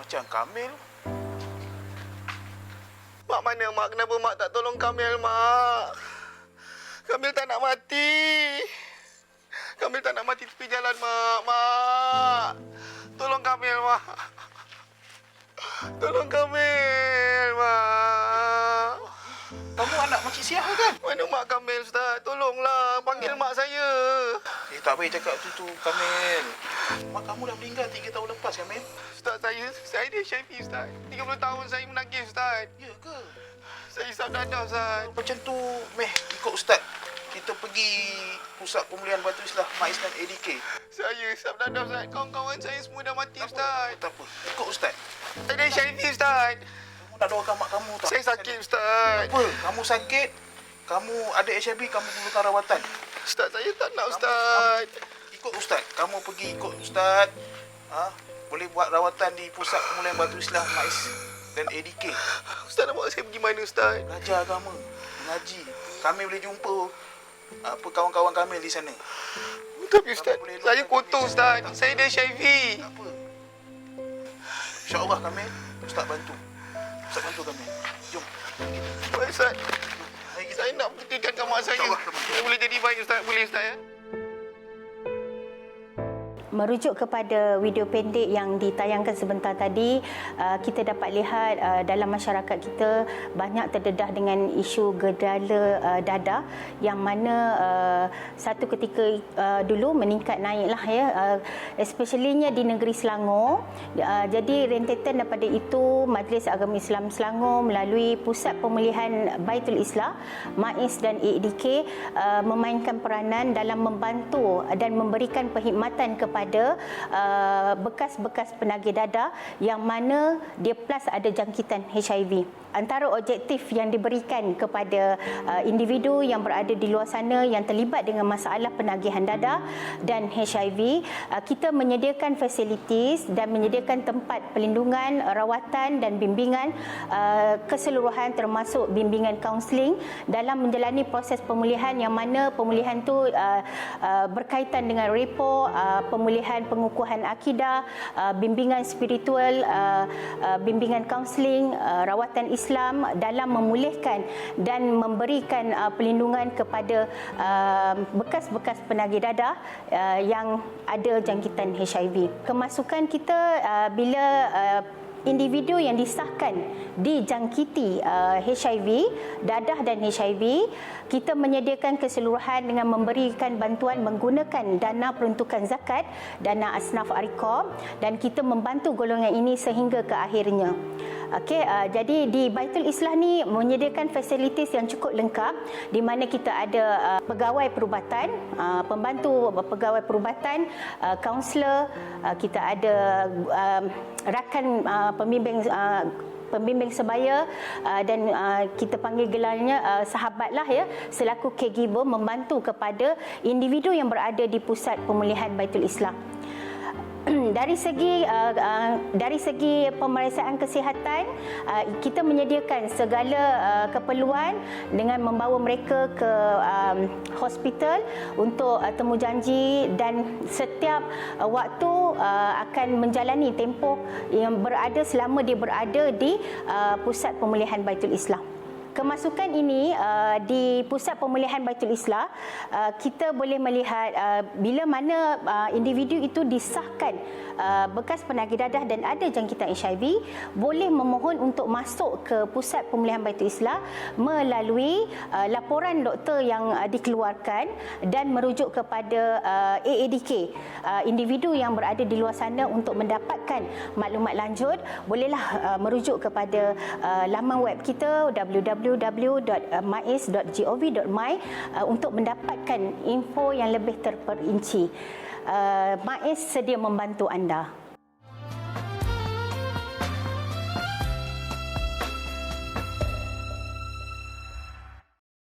macam Kamil. Mak mana, Mak? Kenapa Mak tak tolong Kamil, Mak? Kamil tak nak mati. Kamil tak nak mati tepi jalan, Mak. Mak. Tolong Kamil, Mak. Tolong Kamil, Mak. Kamu anak Makcik Siah kan? Mana Mak Kamil, Ustaz? Tolonglah. Panggil Mak saya. Tak boleh cakap tu Kamil. Mak kamu dah meninggal 3 tahun lepas, Kamil. Ustaz, saya dia HIV, Ustaz. 30 tahun saya menagih, Ustaz. Ya ke? Saya isap dadah, Ustaz. Macam tu, Meh, ikut Ustaz. Kita pergi Pusat Pemulihan Batu Islah MAIS dan ADK. Saya isap dadah, Ustaz. Kawan-kawan saya semua dah mati, Ustaz. Tak apa. Ikut Ustaz. Saya dia HIV, Ustaz. Kamu nak doakan mak kamu tak? Saya sakit, Ustaz. Apa? Kamu sakit, kamu ada HIV, kamu perlukan rawatan. Ustaz, saya tak nak, Ustaz. Ikut Ustaz. Kamu pergi ikut Ustaz. Boleh buat rawatan di Pusat Pemulihan Batu Islah MAIS dan ADK. Ustaz nak bawa saya pergi mana, Ustaz? Belajar agama, mengaji. Kami boleh jumpa kawan-kawan kami di sana. Tapi Ustaz, saya kotor, Ustaz. Saya ada HIV. Tak apa. InsyaAllah kami, Ustaz bantu. Ustaz bantu kami. Jom. Baik, Ustaz. Saya nak buktikan mak saya. Saya boleh jadi baik, Ustaz. Boleh, Ustaz, ya? Merujuk kepada video pendek yang ditayangkan sebentar tadi, kita dapat lihat dalam masyarakat kita banyak terdedah dengan isu gejala dadah yang mana satu ketika dulu meningkat naiklah ya, especially-nya di negeri Selangor. Jadi rentetan daripada itu, Majlis Agama Islam Selangor melalui Pusat Pemulihan Baitul Islah MAIS dan ADK memainkan peranan dalam membantu dan memberikan perkhidmatan kepada bekas-bekas penagih dadah yang mana dia plus ada jangkitan HIV. Antara objektif yang diberikan kepada individu yang berada di luar sana yang terlibat dengan masalah penagihan dadah dan HIV, kita menyediakan fasilitis dan menyediakan tempat perlindungan, rawatan dan bimbingan keseluruhan termasuk bimbingan kaunseling dalam menjalani proses pemulihan yang mana pemulihan tu berkaitan dengan repo, pemulihan pengukuhan akidah, bimbingan spiritual, bimbingan kaunseling, rawatan Islam dalam memulihkan dan memberikan perlindungan kepada bekas-bekas penagih dadah yang ada jangkitan HIV. Kemasukan kita bila individu yang disahkan dijangkiti HIV, dadah dan HIV, kita menyediakan keseluruhan dengan memberikan bantuan menggunakan dana peruntukan zakat, dana asnaf Arikom, dan kita membantu golongan ini sehingga ke akhirnya. Okey, jadi di Baitul Islah ni menyediakan fasilitis yang cukup lengkap di mana kita ada pegawai perubatan, pembantu pegawai perubatan, kaunselor, kita ada rakan pembimbing sebaya dan kita panggil gelarnya sahabatlah ya, selaku caregiver membantu kepada individu yang berada di Pusat Pemulihan Baitul Islah. Dari segi pemeriksaan kesihatan, kita menyediakan segala keperluan dengan membawa mereka ke hospital untuk temujanji dan setiap waktu akan menjalani tempoh yang berada selama dia berada di Pusat Pemulihan Baitul Islah. Kemasukan ini di Pusat Pemulihan Baitul Islah, kita boleh melihat bila mana individu itu disahkan bekas penagih dadah dan ada jangkitan HIV, boleh memohon untuk masuk ke Pusat Pemulihan Baitul Islah melalui laporan doktor yang dikeluarkan dan merujuk kepada AADK. Individu yang berada di luar sana untuk mendapatkan maklumat lanjut, bolehlah merujuk kepada laman web kita www.mais.gov.my untuk mendapatkan info yang lebih terperinci. MAIS sedia membantu anda.